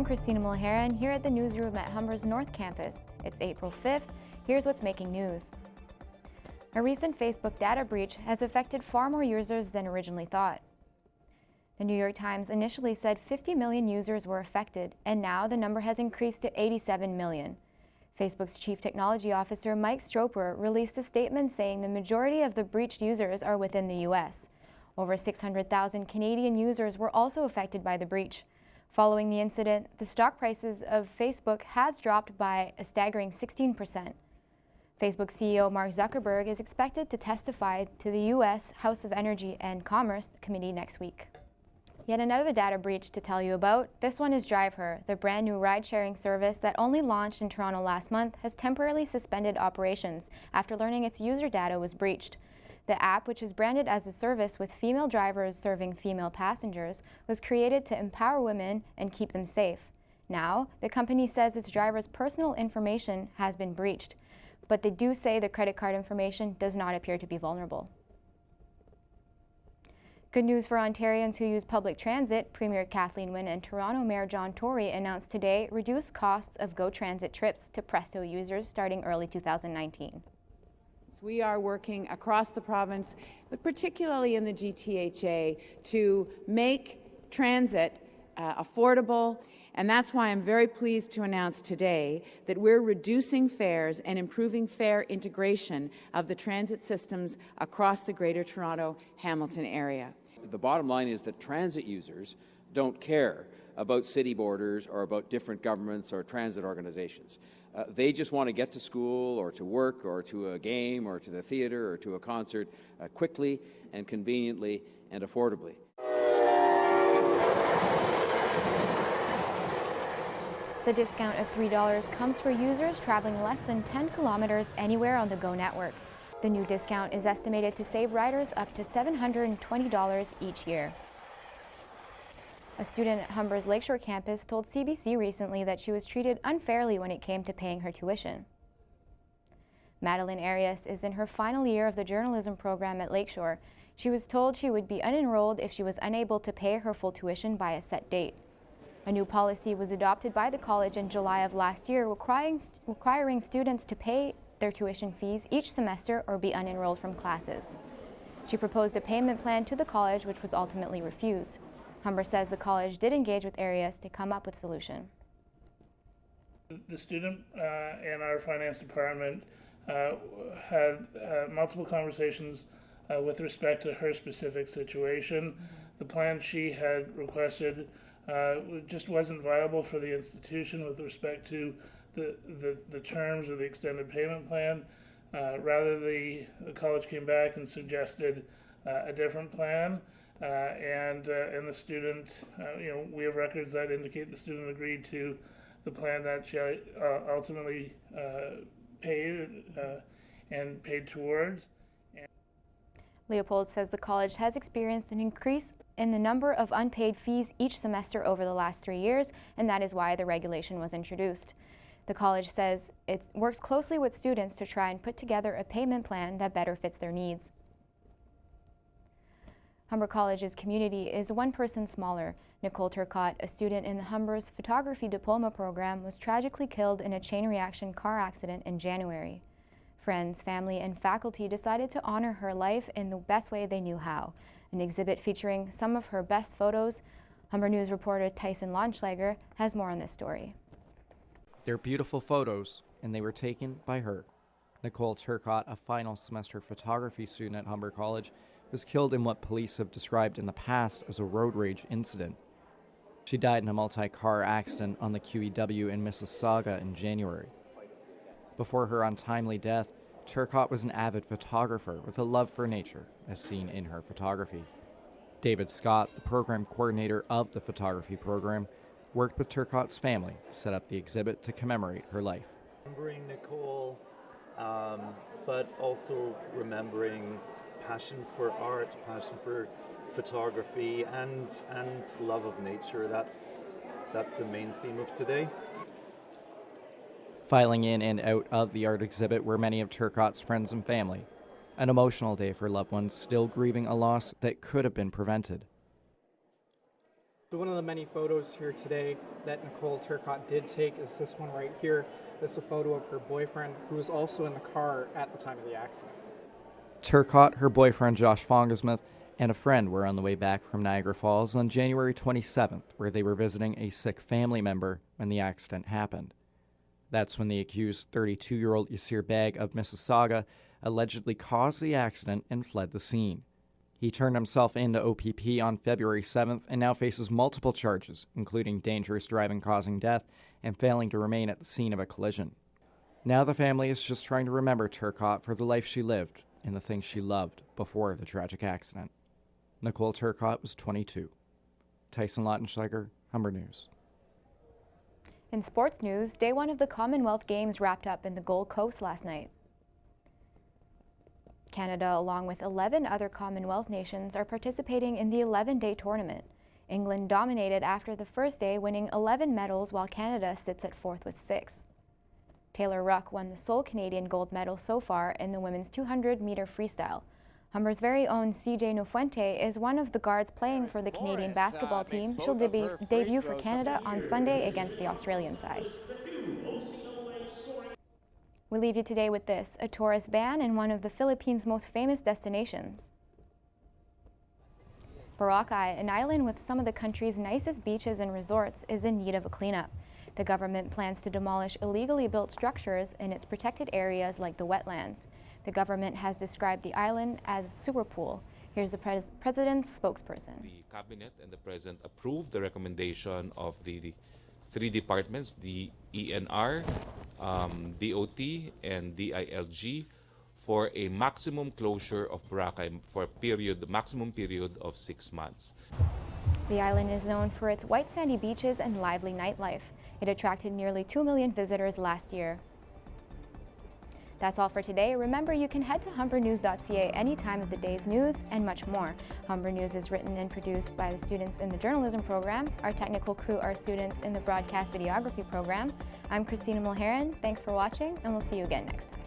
Christina Mulheran here at the newsroom at Humber's North Campus. It's April 5th. Here's what's making news. A recent Facebook data breach has affected far more users than originally thought. The New York Times initially said 50 million users were affected, and now the number has increased to 87 million. Facebook's Chief Technology Officer Mike Stroper released a statement saying the majority of the breached users are within the U.S. Over 600,000 Canadian users were also affected by the breach. Following the incident, the stock prices of Facebook has dropped by a staggering 16%. Facebook CEO Mark Zuckerberg is expected to testify to the U.S. House of Energy and Commerce Committee next week. Yet another data breach to tell you about. This one is DriveHer, the brand new ride-sharing service that only launched in Toronto last month, has temporarily suspended operations after learning its user data was breached. The app, which is branded as a service with female drivers serving female passengers, was created to empower women and keep them safe. Now, the company says its drivers' personal information has been breached, but they do say the credit card information does not appear to be vulnerable. Good news for Ontarians who use public transit. Premier Kathleen Wynne and Toronto Mayor John Tory announced today reduced costs of GO Transit trips to Presto users starting early 2019. We are working across the province, but particularly in the GTHA, to make transit affordable, and that's why I'm very pleased to announce today that we're reducing fares and improving fare integration of the transit systems across the Greater Toronto-Hamilton area. The bottom line is that transit users don't care about city borders or about different governments or transit organizations. They just want to get to school or to work or to a game or to the theatre or to a concert quickly and conveniently and affordably. The discount of $3 comes for users traveling less than 10 kilometers anywhere on the GO network. The new discount is estimated to save riders up to $720 each year. A student at Humber's Lakeshore campus told CBC recently that she was treated unfairly when it came to paying her tuition. Madeline Arias is in her final year of the journalism program at Lakeshore. She was told she would be unenrolled if she was unable to pay her full tuition by a set date. A new policy was adopted by the college in July of last year, requiring students to pay their tuition fees each semester or be unenrolled from classes. She proposed a payment plan to the college, which was ultimately refused. Humber says the college did engage with Arias to come up with a solution. The student and our finance department had multiple conversations with respect to her specific situation. The plan she had requested just wasn't viable for the institution with respect to the terms of the extended payment plan. Rather, the college came back and suggested a different plan. And the student, we have records that indicate the student agreed to the plan that she ultimately paid and paid towards. Leopold says the college has experienced an increase in the number of unpaid fees each semester over the last 3 years, and that is why the regulation was introduced. The college says it works closely with students to try and put together a payment plan that better fits their needs. Humber College's community is one person smaller. Nicole Turcotte, a student in the Humber's photography diploma program, was tragically killed in a chain reaction car accident in January. Friends, family, and faculty decided to honor her life in the best way they knew how. An exhibit featuring some of her best photos. Humber News reporter Tyson Launschlager has more on this story. They're beautiful photos, and they were taken by her. Nicole Turcotte, a final semester photography student at Humber College, was killed in what police have described in the past as a road rage incident. She died in a multi-car accident on the QEW in Mississauga in January. Before her untimely death, Turcotte was an avid photographer with a love for nature, as seen in her photography. David Scott, the program coordinator of the photography program, worked with Turcotte's family to set up the exhibit to commemorate her life. Remembering Nicole, but also remembering passion for art, passion for photography, and love of nature. That's the main theme of today. Filing in and out of the art exhibit were many of Turcotte's friends and family. An emotional day for loved ones still grieving a loss that could have been prevented. So one of the many photos here today that Nicole Turcotte did take is this one right here. This is a photo of her boyfriend, who was also in the car at the time of the accident. Turcotte, her boyfriend Josh Fongesmith, and a friend were on the way back from Niagara Falls on January 27th, where they were visiting a sick family member when the accident happened. That's when the accused 32-year-old Yasir Beg of Mississauga allegedly caused the accident and fled the scene. He turned himself into OPP on February 7th and now faces multiple charges, including dangerous driving causing death and failing to remain at the scene of a collision. Now the family is just trying to remember Turcotte for the life she lived and the things she loved before the tragic accident. Nicole Turcotte was 22. Tyson Lautenschlager, Humber News. In sports news, day one of the Commonwealth Games wrapped up in the Gold Coast last night. Canada, along with 11 other Commonwealth nations, are participating in the 11-day tournament. England dominated after the first day, winning 11 medals, while Canada sits at fourth with 6. Taylor Ruck won the sole Canadian gold medal so far in the women's 200-meter freestyle. Humber's very own CJ Nofuente is one of the guards playing for the Canadian basketball team. She'll debut for Canada on Sunday against the Australian side. We leave you today with this, a tourist ban in one of the Philippines' most famous destinations. Boracay, an island with some of the country's nicest beaches and resorts, is in need of a cleanup. The government plans to demolish illegally built structures in its protected areas like the wetlands. The government has described the island as a super pool. Here's the president's spokesperson. The cabinet and the president approved the recommendation of the three departments, the ENR, DOT, and DILG, for a maximum closure of Boracay for the maximum period of 6 months. The island is known for its white sandy beaches and lively nightlife. It attracted nearly 2 million visitors last year. That's all for today. Remember, you can head to humbernews.ca any time of the day's news and much more. Humber News is written and produced by the students in the journalism program. Our technical crew are students in the broadcast videography program. I'm Christina Mulheron. Thanks for watching, and we'll see you again next time.